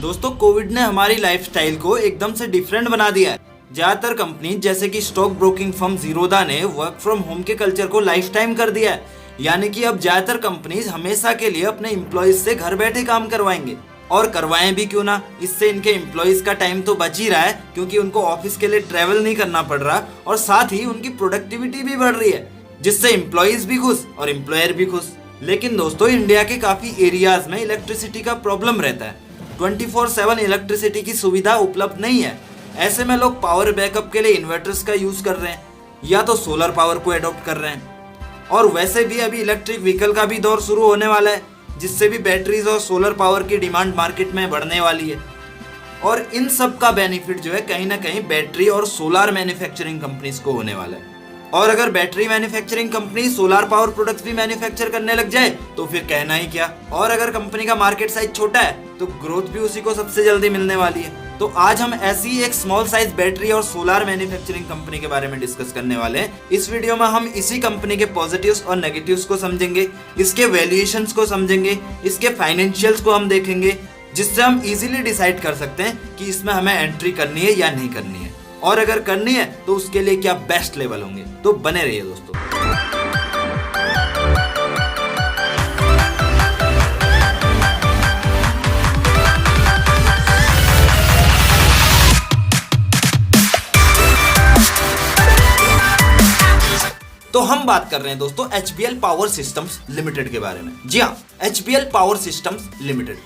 दोस्तों कोविड ने हमारी लाइफस्टाइल को एकदम से डिफरेंट बना दिया है। ज्यादातर कंपनी जैसे कि स्टॉक ब्रोकिंग फर्म जीरोधा ने वर्क फ्रॉम होम के कल्चर को लाइफ टाइम कर दिया है। यानी कि अब ज्यादातर कंपनीज हमेशा के लिए अपने एम्प्लॉइज से घर बैठे काम करवाएंगे, और करवाएं भी क्यों ना, इससे इनके एम्प्लॉइज का टाइम तो बच ही रहा है क्योंकि उनको ऑफिस के लिए ट्रेवल नहीं करना पड़ रहा, और साथ ही उनकी प्रोडक्टिविटी भी बढ़ रही है, जिससे एम्प्लॉइज भी खुश और एम्प्लॉयर भी खुश। लेकिन दोस्तों इंडिया के काफी एरियाज में इलेक्ट्रिसिटी का प्रॉब्लम रहता है। 24/7 इलेक्ट्रिसिटी की सुविधा उपलब्ध नहीं है। ऐसे में लोग पावर बैकअप के लिए इन्वर्टर्स का यूज कर रहे हैं या तो सोलर पावर को एडॉप्ट कर रहे हैं। और वैसे भी अभी इलेक्ट्रिक व्हीकल का भी दौर शुरू होने वाला है, जिससे भी बैटरीज और सोलर पावर की डिमांड मार्केट में बढ़ने वाली है। और इन सब का बेनिफिट जो है कहीं ना कहीं बैटरी और सोलार मैन्युफैक्चरिंग कंपनीज को होने वाला है। और अगर battery manufacturing company solar power products भी मैन्युफैक्चर करने लग जाए तो फिर कहना ही क्या। और अगर कंपनी का मार्केट साइज छोटा है तो ग्रोथ भी उसी को सबसे जल्दी मिलने वाली है। तो आज हम ऐसी एक स्मॉल साइज बैटरी और सोलार मैन्युफैक्चरिंग कंपनी के बारे में डिस्कस करने वाले हैं। इस वीडियो में हम इसी कंपनी के पॉजिटिव्स और नेगेटिव्स को समझेंगे, इसके वैल्यूएशंस को समझेंगे, इसके फाइनेंशियल्स को हम देखेंगे, जिससे हम इजीली डिसाइड कर सकते हैं कि इसमें हमें एंट्री करनी है या नहीं करनी है, और अगर करनी है तो उसके लिए क्या बेस्ट लेवल होंगे। तो बने रहिए दोस्तों। तो हम बात कर रहे हैं दोस्तों HBL पावर सिस्टम्स लिमिटेड के बारे में। जी हाँ, HBL पावर सिस्टम्स लिमिटेड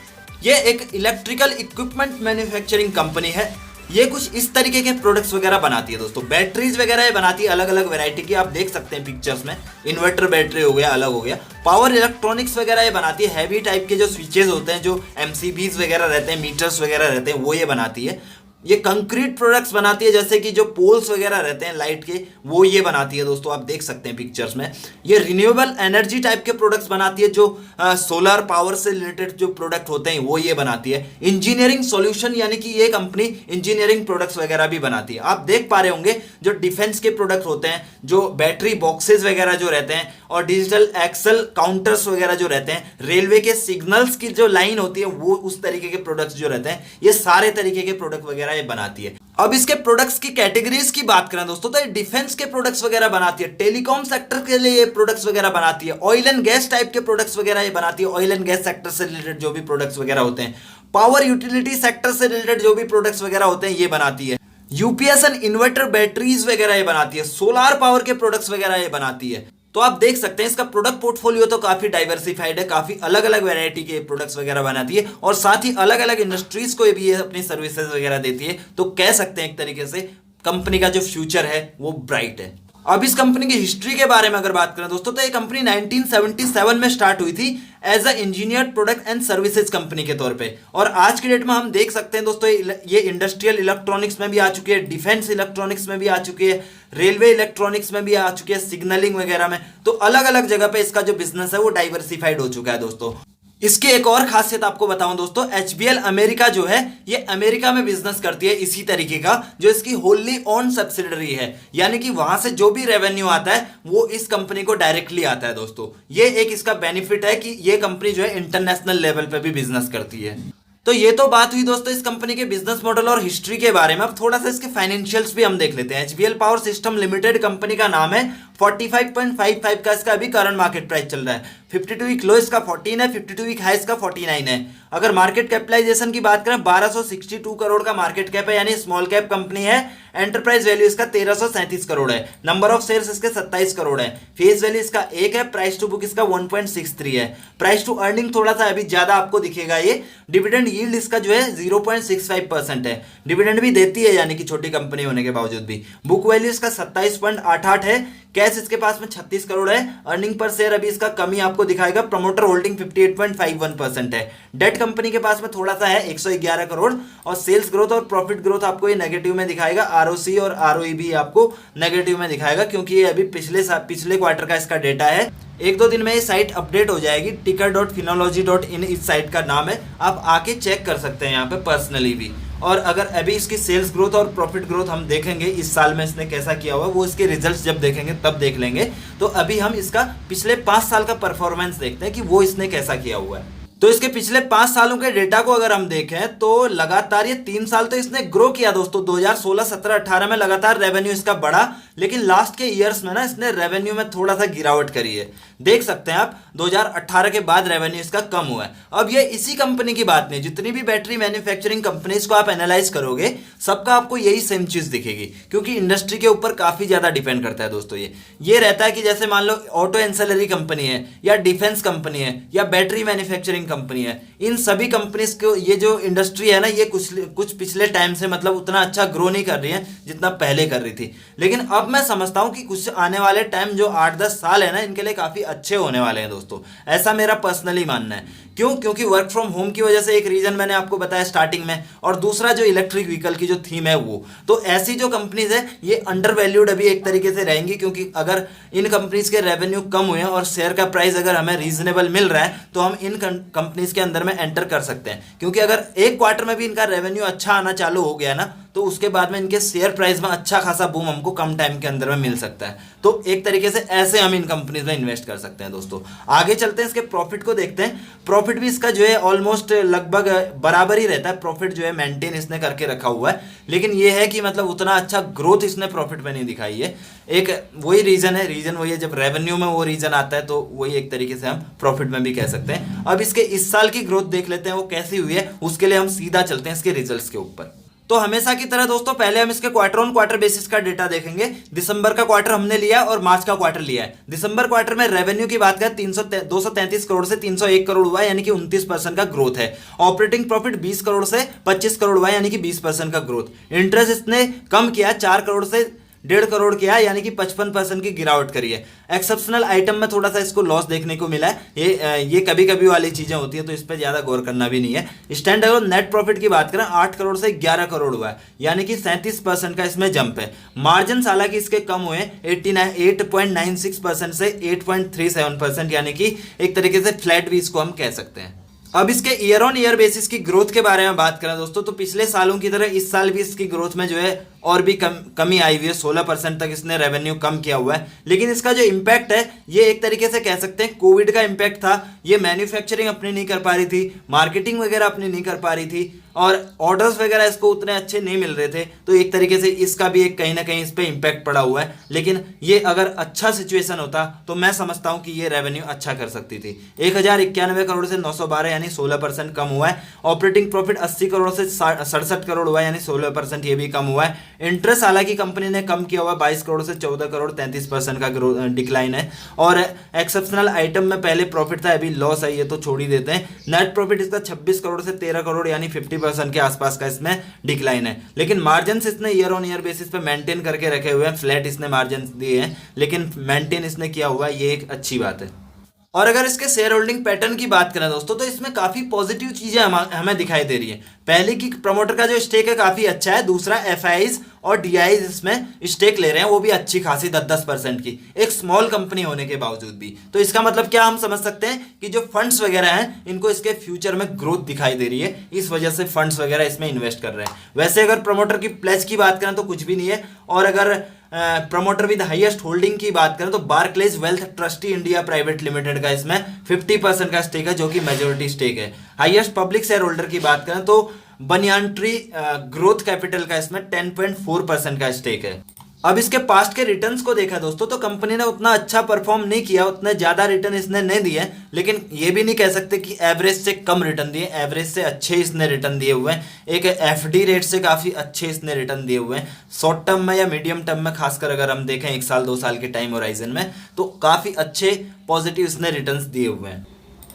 ये एक इलेक्ट्रिकल इक्विपमेंट मैन्युफैक्चरिंग कंपनी है। ये कुछ इस तरीके के प्रोडक्ट्स वगैरह बनाती है दोस्तों। बैटरीज वगैरह ये बनाती है अलग अलग वैरायटी की, आप देख सकते हैं पिक्चर्स में। इन्वर्टर बैटरी हो गया, अलग हो गया। पावर इलेक्ट्रॉनिक्स वगैरह ये बनाती है। हैवी टाइप के जो स्विचेस होते हैं, जो MCBs वगैरह रहते हैं, मीटर्स वगैरह रहते हैं, वो ये बनाती है। ये कंक्रीट प्रोडक्ट्स बनाती है, जैसे कि जो पोल्स वगैरह रहते हैं लाइट के, वो ये बनाती है दोस्तों, आप देख सकते हैं पिक्चर्स में। ये रिन्यूएबल एनर्जी टाइप के प्रोडक्ट्स बनाती है, जो सोलर पावर से रिलेटेड जो प्रोडक्ट होते हैं वो ये बनाती है। इंजीनियरिंग सॉल्यूशन यानी कि ये कंपनी इंजीनियरिंग प्रोडक्ट्स वगैरह भी बनाती है। आप देख पा रहे होंगे जो डिफेंस के प्रोडक्ट होते हैं, जो बैटरी बॉक्सेस वगैरह जो रहते हैं, और डिजिटल एक्सल काउंटर्स वगैरह जो रहते हैं, रेलवे के सिग्नल्स की जो लाइन होती है, वो उस तरीके के प्रोडक्ट्स जो रहते हैं, ये सारे तरीके के प्रोडक्ट वगैरह ये बनाती है। अब इसके प्रोडक्ट्स की कैटेगरीज की बात करें दोस्तों, तो ये डिफेंस के प्रोडक्ट्स वगैरह बनाती है, टेलीकॉम सेक्टर के लिए ये प्रोडक्ट्स वगैरह बनाती है, ऑयल एंड गैस टाइप के प्रोडक्ट्स वगैरह ये बनाती है। ऑयल एंड गैस सेक्टर से रिलेटेड जो भी प्रोडक्ट्स वगैरह होते हैं, पावर यूटिलिटी सेक्टर से रिलेटेड जो भी प्रोडक्ट्स वगैरह होते हैं, ये बनाती है। यूपीएस एंड इन्वर्टर बैटरीज वगैरह ये बनाती है। सोलार पावर के प्रोडक्ट्स वगैरह ये बनाती है। तो आप देख सकते हैं इसका प्रोडक्ट पोर्टफोलियो तो काफी डाइवर्सिफाइड है, काफी अलग अलग वैरायटी के प्रोडक्ट्स वगैरह बनाती है, और साथ ही अलग अलग इंडस्ट्रीज को भी ये अपनी सर्विसेज वगैरह देती है। तो कह सकते हैं एक तरीके से कंपनी का जो फ्यूचर है वो ब्राइट है। अब इस कंपनी की हिस्ट्री के बारे में अगर बात करें दोस्तों, तो ये कंपनी 1977 में स्टार्ट हुई थी as a engineered product and services company के तौर पे, और आज की डेट में हम देख सकते हैं दोस्तों ये इंडस्ट्रियल इलेक्ट्रॉनिक्स में भी आ चुकी है, डिफेंस इलेक्ट्रॉनिक्स में भी आ चुकी है, रेलवे इलेक्ट्रॉनिक्स में भी आ चुकी है, सिग्नलिंग वगैरह में। तो अलग अलग जगह पे इसका जो बिजनेस है वो डाइवर्सिफाइड हो चुका है दोस्तों। इसकी एक और खासियत आपको बताऊं दोस्तों, HBL अमेरिका जो है ये अमेरिका में बिजनेस करती है इसी तरीके का, जो इसकी होली ओन सब्सिडरी है। यानी कि वहां से जो भी रेवेन्यू आता है वो इस कंपनी को डायरेक्टली आता है दोस्तों। ये एक इसका बेनिफिट है कि ये कंपनी जो है इंटरनेशनल लेवल पे भी बिजनेस करती है। तो ये तो बात हुई दोस्तों इस कंपनी के बिजनेस मॉडल और हिस्ट्री के बारे में। अब थोड़ा सा इसके फाइनेंशियल्स भी हम देख लेते हैं। HBL power system limited company का नाम है। 45.55 का इसका अभी करंट मार्केट प्राइस चल रहा है। 52 वीक लो इसका 14 है, 52 वीक हाई इसका 49 है। अगर मार्केट कैपिटलाइजेशन की बात करें, 1262 करोड़ का मार्केट कैप है, यानी स्मॉल कैप कंपनी है। एंटरप्राइज वैल्यू इसका 1337 करोड़ है। नंबर ऑफ शेयर्स इसके 27 करोड़ है। फेस वैल्यू इसका 1 है। प्राइस टू बुक इसका 1.63 है। प्राइस टू अर्निंग थोड़ा सा अभी ज्यादा आपको दिखेगा ये। डिविडेंड यील्ड इसका जो है 0.65% है। डिविडेंड भी देती है, यानी कि छोटी कंपनी होने के बावजूद भी। बुक वैल्यू इसका 27.88 है। कैश इसके पास में 36 करोड़ है। अर्निंग पर शेयर अभी इसका कमी आपको दिखाएगा। प्रमोटर होल्डिंग 58.51% है। डेट कंपनी के पास में थोड़ा सा है 111 करोड़, और सेल्स ग्रोथ और प्रॉफिट ग्रोथ आपको ये नेगेटिव में दिखाएगा। ROC और ROE भी आपको नेगेटिव में दिखाएगा, क्योंकि ये अभी पिछले क्वार्टर का इसका डेटा है। एक दो दिन में ये साइट अपडेट हो जाएगी। ticker.phinology.in इस साइट का नाम है, आप आके चेक कर सकते हैं यहाँ पे पर्सनली भी। और अगर अभी इसकी सेल्स ग्रोथ और प्रॉफिट ग्रोथ हम देखेंगे इस साल में इसने कैसा किया हुआ, वो इसके रिजल्ट्स जब देखेंगे तब देख लेंगे। तो अभी हम इसका पिछले 5 साल का परफॉर्मेंस देखते हैं कि वो इसने कैसा किया हुआ है। तो इसके पिछले 5 सालों के डेटा को अगर हम देखें तो लगातार ये 3 साल तो इसने ग्रो किया दोस्तों। 2016, 17, 18 में लगातार रेवेन्यू इसका बढ़ा, लेकिन लास्ट के ईयर्स में ना इसने रेवेन्यू में थोड़ा सा गिरावट करी है। देख सकते हैं आप 2018 के बाद रेवेन्यू इसका कम हुआ है। अब ये इसी कंपनी की बात नहीं, जितनी भी बैटरी मैन्युफैक्चरिंग कंपनीज को आप एनालाइज करोगे सबका आपको यही सेम चीज दिखेगी, क्योंकि इंडस्ट्री के ऊपर काफी ज्यादा डिपेंड करता है दोस्तों। ये रहता है कि जैसे मान लो ऑटो एंसेलरी कंपनी है या डिफेंस कंपनी है या बैटरी मैन्युफैक्चरिंग कंपनी है, इन सभी कंपनीज को ये जो इंडस्ट्री है ना, ये कुछ पिछले टाइम से मतलब उतना अच्छा ग्रो नहीं कर रही है जितना पहले कर रही थी। लेकिन अब मैं समझता हूं कि कुछ आने वाले टाइम जो 8-10 साल है ना, इनके लिए काफी अच्छे होने वाले हैं दोस्तों। ऐसा मेरा पर्सनली मानना है। क्यों? क्योंकि वर्क फ्रॉम होम की वजह से एक रीजन मैंने आपको बताया स्टार्टिंग में, और दूसरा जो इलेक्ट्रिक व्हीकल की जो थीम है वो। तो ऐसी जो कंपनीज है ये अंडर वैल्यूड अभी एक तरीके से रहेंगी, क्योंकि अगर इन कंपनीज के रेवेन्यू कम हुए और शेयर का प्राइस अगर हमें रीजनेबल मिल रहा है तो हम इन कंपनीज के अंदर में एंटर कर सकते हैं। क्योंकि अगर एक क्वार्टर में भी इनका रेवेन्यू अच्छा आना चालू हो गया ना, तो उसके बाद में इनके शेयर प्राइस में अच्छा खासा बूम हमको कम टाइम के अंदर में मिल सकता है। तो एक तरीके से ऐसे हम इन कंपनीज में इन्वेस्ट कर सकते हैं दोस्तों। आगे चलते हैं, इसके प्रॉफिट को देखते हैं। प्रॉफिट भी इसका जो है ऑलमोस्ट लगभग बराबर ही रहता है। प्रॉफिट जो है मेंटेन इसने करके रखा हुआ है, लेकिन ये है कि मतलब उतना अच्छा ग्रोथ इसने प्रॉफिट में नहीं दिखाई है। एक वही रीजन वही है, जब रेवेन्यू में वो रीजन आता है तो वही एक तरीके से हम प्रॉफिट में भी कह सकते हैं। अब इसके इस साल की ग्रोथ देख लेते हैं वो कैसी हुई है। उसके लिए हम सीधा चलते हैं इसके रिजल्ट्स के ऊपर। तो हमेशा की तरह दोस्तों पहले हम इसके क्वार्टर ऑन क्वार्टर बेसिस का डेटा देखेंगे। दिसंबर का क्वार्टर हमने लिया और मार्च का क्वार्टर लिया है। दिसंबर क्वार्टर में रेवेन्यू की बात करें 233 करोड़ से 301 करोड़ हुआ, यानी कि 29% का ग्रोथ है। ऑपरेटिंग प्रॉफिट 20 करोड़ से 25 करोड़ हुआ, यानी कि 20% का ग्रोथ। इंटरेस्ट इसने कम किया, 4 करोड़ से 1.5 करोड़ किया, यानी कि 55% की गिरावट करी है। एक्सेप्शनल आइटम में थोड़ा सा इसको लॉस देखने को मिला है। ये कभी कभी वाली चीजें होती है, तो इस पर ज्यादा गौर करना भी नहीं है। स्टैंड अलोन नेट प्रॉफिट की बात करें 8 करोड़ से 11 करोड़ हुआ है, यानी कि 37% का इसमें जंप है। मार्जिन हालांकि इसके कम हुए 8.96% से 8.37%, यानी कि एक तरीके से फ्लैट भी इसको हम कह सकते हैं। अब इसके ईयर ऑन ईयर बेसिस की ग्रोथ के बारे में बात करें दोस्तों, तो पिछले सालों की तरह इस साल भी इसकी ग्रोथ में जो है और भी कमी आई हुई है। 16% तक इसने रेवेन्यू कम किया हुआ है। लेकिन इसका जो इम्पैक्ट है ये एक तरीके से कह सकते हैं कोविड का इम्पैक्ट था। ये मैन्युफैक्चरिंग अपनी नहीं कर पा रही थी, मार्केटिंग वगैरह अपनी नहीं कर पा रही थी, और ऑर्डर्स वगैरह इसको उतने अच्छे नहीं मिल रहे थे। तो एक तरीके से इसका भी एक कहीं ना कहीं इस पर इम्पैक्ट पड़ा हुआ है। लेकिन ये अगर अच्छा सिचुएशन होता तो मैं समझता हूं कि ये रेवेन्यू अच्छा कर सकती थी। 1091 करोड़ से 912, यानी 16% कम हुआ है। ऑपरेटिंग प्रॉफिट 80 करोड़ से 67 करोड़ हुआ है, यानी 16%, ये भी कम हुआ है। इंटरेस्ट हालांकि कंपनी ने कम किया हुआ, 22 करोड़ से 14 करोड़, 33% का डिक्लाइन है। और एक्सेप्शनल आइटम में पहले प्रॉफिट था, अभी लॉस है, ये तो छोड़ ही देते हैं। नेट प्रॉफिट इसका 26 करोड़ से 13 करोड़, यानी 50% के आसपास का इसमें डिक्लाइन है। लेकिन मार्जिन इसने ईयर ऑन ईयर बेसिस पे मेंटेन करके रखे हुए हैं। फ्लैट इसने मार्जिन दिए हैं, लेकिन मेंटेन इसने किया हुआ है, ये एक अच्छी बात है। और अगर इसके शेयर होल्डिंग पैटर्न की बात करें दोस्तों, तो इसमें काफी पॉजिटिव चीजें हमें दिखाई दे रही है। पहले की प्रमोटर का जो स्टेक है काफी अच्छा है। दूसरा एफआईज और डीआईज इसमें स्टेक ले रहे हैं, वो भी अच्छी खासी 10-10% की, एक स्मॉल कंपनी होने के बावजूद भी। तो इसका मतलब क्या हम समझ सकते हैं कि जो फंड्स वगैरह हैं इनको इसके फ्यूचर में ग्रोथ दिखाई दे रही है, इस वजह से फंड्स वगैरह इसमें इन्वेस्ट कर रहे हैं। वैसे अगर प्रमोटर की प्लेज की बात करें तो कुछ भी नहीं है। और अगर प्रमोटर विद हाईएस्ट होल्डिंग की बात करें तो Barclays wealth trustee India private limited का इसमें 50% का स्टेक है, जो कि मेजोरिटी स्टेक है। हाईएस्ट पब्लिक शेयर होल्डर की बात करें तो बनियान ट्री ग्रोथ कैपिटल का इसमें 10.4% का स्टेक है। अब इसके पास्ट के रिटर्न्स को देखा दोस्तों, तो कंपनी ने उतना अच्छा परफॉर्म नहीं किया, उतने ज्यादा रिटर्न इसने नहीं दिए। लेकिन ये भी नहीं कह सकते कि एवरेज से कम रिटर्न दिए, एवरेज से अच्छे इसने रिटर्न दिए हुए हैं। एक एफडी रेट से काफी अच्छे इसने रिटर्न दिए हुए हैं। शॉर्ट टर्म में या मीडियम टर्म में खासकर अगर हम देखें 1 साल 2 साल के टाइम होराइजन में, तो काफी अच्छे पॉजिटिव इसने रिटर्न्स दिए हुए हैं।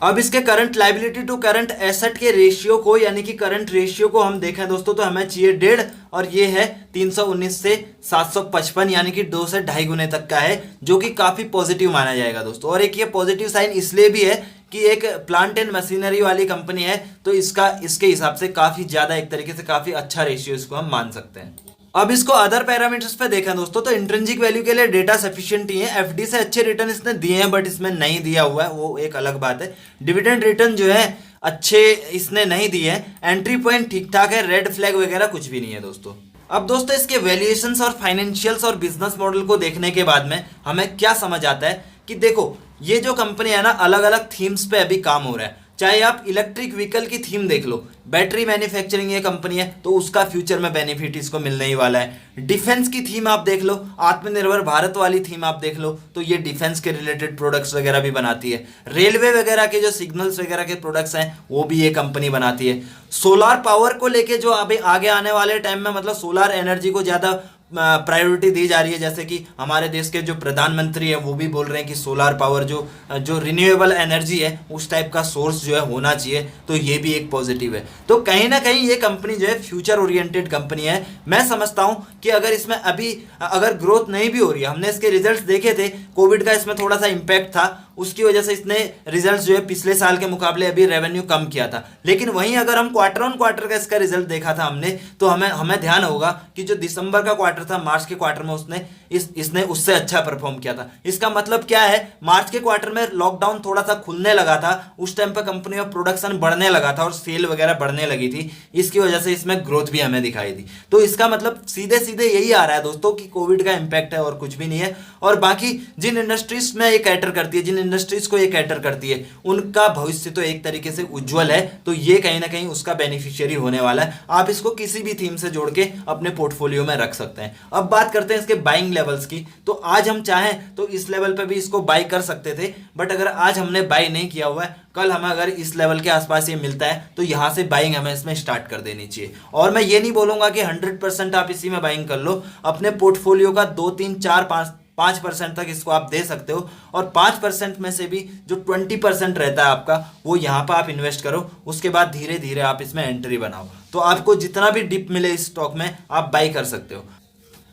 अब इसके current liability to current asset के रेशियो को, यानी कि करंट रेशियो को हम देखें दोस्तों, तो हमें चाहिए 1.5, और ये है 319 से 755, यानी कि 2 से 2.5 गुने तक का है, जो कि काफी पॉजिटिव माना जाएगा दोस्तों। और एक ये पॉजिटिव साइन इसलिए भी है कि एक प्लांट एंड मशीनरी वाली कंपनी है, तो इसके हिसाब से काफी ज्यादा, एक तरीके से काफी अच्छा रेशियो इसको हम मान सकते हैं। अब इसको अदर पैरामीटर्स पे देखें दोस्तों, तो इंट्रिंसिक वैल्यू के लिए डेटा सफिशिएंट ही है। एफडी से अच्छे रिटर्न इसने दिए हैं, बट इसमें नहीं दिया हुआ है, वो एक अलग बात है। डिविडेंड रिटर्न जो है अच्छे इसने नहीं दिए हैं। एंट्री पॉइंट ठीक ठाक है, रेड फ्लैग वगैरह कुछ भी नहीं है दोस्तों। अब दोस्तों इसके वैल्यूएशंस और फाइनेंशियल्स और बिजनेस मॉडल को देखने के बाद में हमें क्या समझ आता है कि देखो, ये जो कंपनी है ना, अलग अलग थीम्स पे अभी काम हो रहा है। चाहे आप इलेक्ट्रिक व्हीकल की थीम देख लो, बैटरी मैन्युफैक्चरिंग ये कंपनी है तो उसका फ्यूचर में बेनिफिट इसको मिलने ही वाला है। डिफेंस की थीम आप देख लो, आत्मनिर्भर भारत वाली थीम आप देख लो, तो ये डिफेंस के रिलेटेड प्रोडक्ट्स वगैरह भी बनाती है। रेलवे वगैरह के जो सिग्नल्स वगैरह के प्रोडक्ट्स हैं वो भी ये कंपनी बनाती है। सोलार पावर को लेके जो अभी आगे आने वाले टाइम में मतलब सोलार एनर्जी को ज़्यादा प्रायोरिटी दी जा रही है, जैसे कि हमारे देश के जो प्रधानमंत्री है वो भी बोल रहे हैं कि सोलार पावर जो रिन्यूएबल एनर्जी है उस टाइप का सोर्स जो है होना चाहिए, तो ये भी एक पॉजिटिव है। तो कहीं ना कहीं ये कंपनी जो है फ्यूचर ओरिएंटेड कंपनी है। मैं समझता हूँ कि अगर इसमें अभी अगर ग्रोथ नहीं भी हो रही है, हमने इसके रिजल्ट्स देखे थे, कोविड का इसमें थोड़ा सा इम्पैक्ट था, उसकी वजह से इसने रिजल्ट्स जो है पिछले साल के मुकाबले अभी रेवेन्यू कम किया था। लेकिन वहीं अगर हम क्वार्टर ऑन क्वार्टर का इसका रिजल्ट देखा था हमने, तो हमें ध्यान होगा कि जो दिसंबर का क्वार्टर था, मार्च के क्वार्टर में इसने उससे अच्छा परफॉर्म किया था। इसका मतलब क्या है, मार्च के क्वार्टर में लॉकडाउन थोड़ा सा खुलने लगा था, उस टाइम पर कंपनी में प्रोडक्शन बढ़ने लगा था और सेल वगैरह बढ़ने लगी थी, इसकी वजह से इसमें ग्रोथ भी हमें दिखाई दी। तो इसका मतलब सीधे सीधे यही आ रहा है दोस्तों कि कोविड का इंपैक्ट है और कुछ भी नहीं है। और बाकी जिन इंडस्ट्रीज में ये कैटर करती है, जिन इंडस्ट्रीज को ये कैटर करती है, उनका भविष्य तो एक तरीके से उज्जवल है, तो ये कहीं ना कहीं उसका बेनिफिशियरी होने वाला है। आप इसको किसी भी थीम से जोड़ के अपने पोर्टफोलियो में रख सकते हैं। अब बात करते हैं इसके बाइंग लेवल्स की। तो आज हम चाहें तो इस लेवल पे भी इसको बाई कर सकते थे, बट अगर आज हमने बाई नहीं किया हुआ है, कल हमें अगर इस लेवल के आसपास ये मिलता है तो यहां से बाइंग हमें इसमें स्टार्ट कर देनी चाहिए। और मैं ये नहीं बोलूंगा कि 100% आप इसी में बाइंग कर लो, अपने पोर्टफोलियो का 2 3 4 5% तक इसको आप दे सकते हो, और 5% में से भी जो 20% रहता है आपका, वो यहाँ पर आप इन्वेस्ट करो। उसके बाद धीरे धीरे आप इसमें एंट्री बनाओ, तो आपको जितना भी डिप मिले इस स्टॉक में आप बाई कर सकते हो।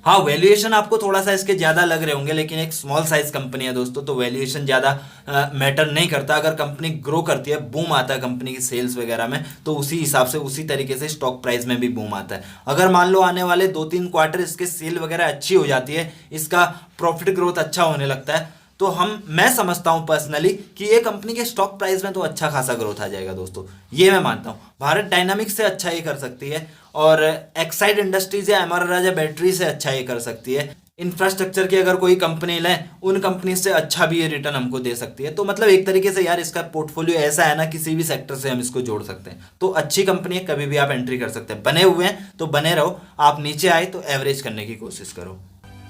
हाँ, वैल्यूएशन आपको थोड़ा सा इसके ज़्यादा लग रहे होंगे, लेकिन एक स्मॉल साइज कंपनी है दोस्तों, तो वैल्यूएशन ज़्यादा मैटर नहीं करता। अगर कंपनी ग्रो करती है, बूम आता है कंपनी की सेल्स वगैरह में, तो उसी हिसाब से उसी तरीके से स्टॉक प्राइस में भी बूम आता है। अगर मान लो आने वाले 2-3 क्वार्टर इसके सेल वगैरह अच्छी हो जाती है, इसका प्रॉफिट ग्रोथ अच्छा होने लगता है, तो मैं समझता हूं पर्सनली कि ये कंपनी के स्टॉक प्राइस में तो अच्छा खासा ग्रोथ आ जाएगा दोस्तों, ये मैं मानता हूं। भारत डायनामिक्स से अच्छा ये कर सकती है, और एक्साइड इंडस्ट्रीज या एमआर राजा बैटरी से अच्छा ये कर सकती है। इंफ्रास्ट्रक्चर की अगर कोई कंपनी लें, उन कंपनी से अच्छा भी ये रिटर्न हमको दे सकती है। तो मतलब एक तरीके से यार इसका पोर्टफोलियो ऐसा है ना, किसी भी सेक्टर से हम इसको जोड़ सकते हैं। तो अच्छी कंपनी है, कभी भी आप एंट्री कर सकते हैं। बने हुए हैं तो बने रहो, आप नीचे आए तो एवरेज करने की कोशिश करो।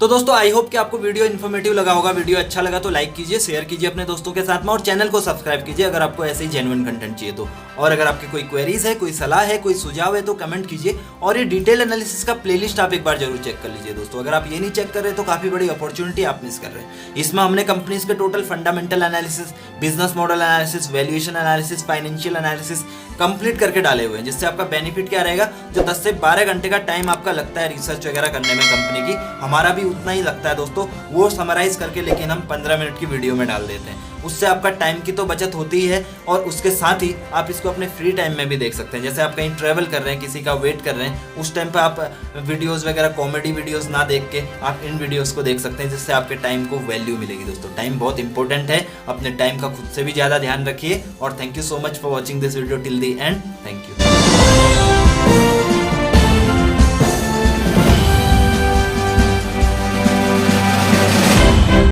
तो दोस्तों आई होप कि आपको वीडियो इन्फॉर्मेटिव लगा होगा। वीडियो अच्छा लगा तो लाइक कीजिए, शेयर कीजिए अपने दोस्तों के साथ में, और चैनल को सब्सक्राइब कीजिए अगर आपको ऐसे ही जेन्युइन कंटेंट चाहिए तो। और अगर आपकी कोई क्वेरीज है, कोई सलाह है, कोई सुझाव है तो कमेंट कीजिए। और ये डिटेल एनालिसिस का प्लेलिस्ट आप एक बार जरूर चेक कर लीजिए दोस्तों। अगर आप ये नहीं चेक कर रहे तो काफी बड़ी अपॉर्चुनिटी आप मिस कर रहे हैं। इसमें हमने कंपनीज के total fundamental analysis, business model analysis, valuation analysis, financial analysis complete करके डाले हुए हैं, जिससे आपका बेनिफिट क्या रहेगा, जो 10 से 12 घंटे का टाइम आपका लगता है रिसर्च वगैरह करने में कंपनी की, हमारा भी उतना ही लगता है दोस्तों, वो समराइज करके लेकिन हम 15 मिनट की वीडियो में डाल देते हैं। उससे आपका टाइम की तो बचत होती ही है, और उसके साथ ही आप इसको अपने फ्री टाइम में भी देख सकते हैं। जैसे आप कहीं ट्रैवल कर रहे हैं, किसी का वेट कर रहे हैं, उस टाइम पे आप वीडियोस वगैरह, कॉमेडी वीडियोस ना देख के आप इन वीडियोस को देख सकते हैं, जिससे आपके टाइम को वैल्यू मिलेगी दोस्तों। टाइम बहुत इंपॉर्टेंट है, अपने टाइम का खुद से भी ज़्यादा ध्यान रखिए। और thank you so much for watching this video till the end. Thank you.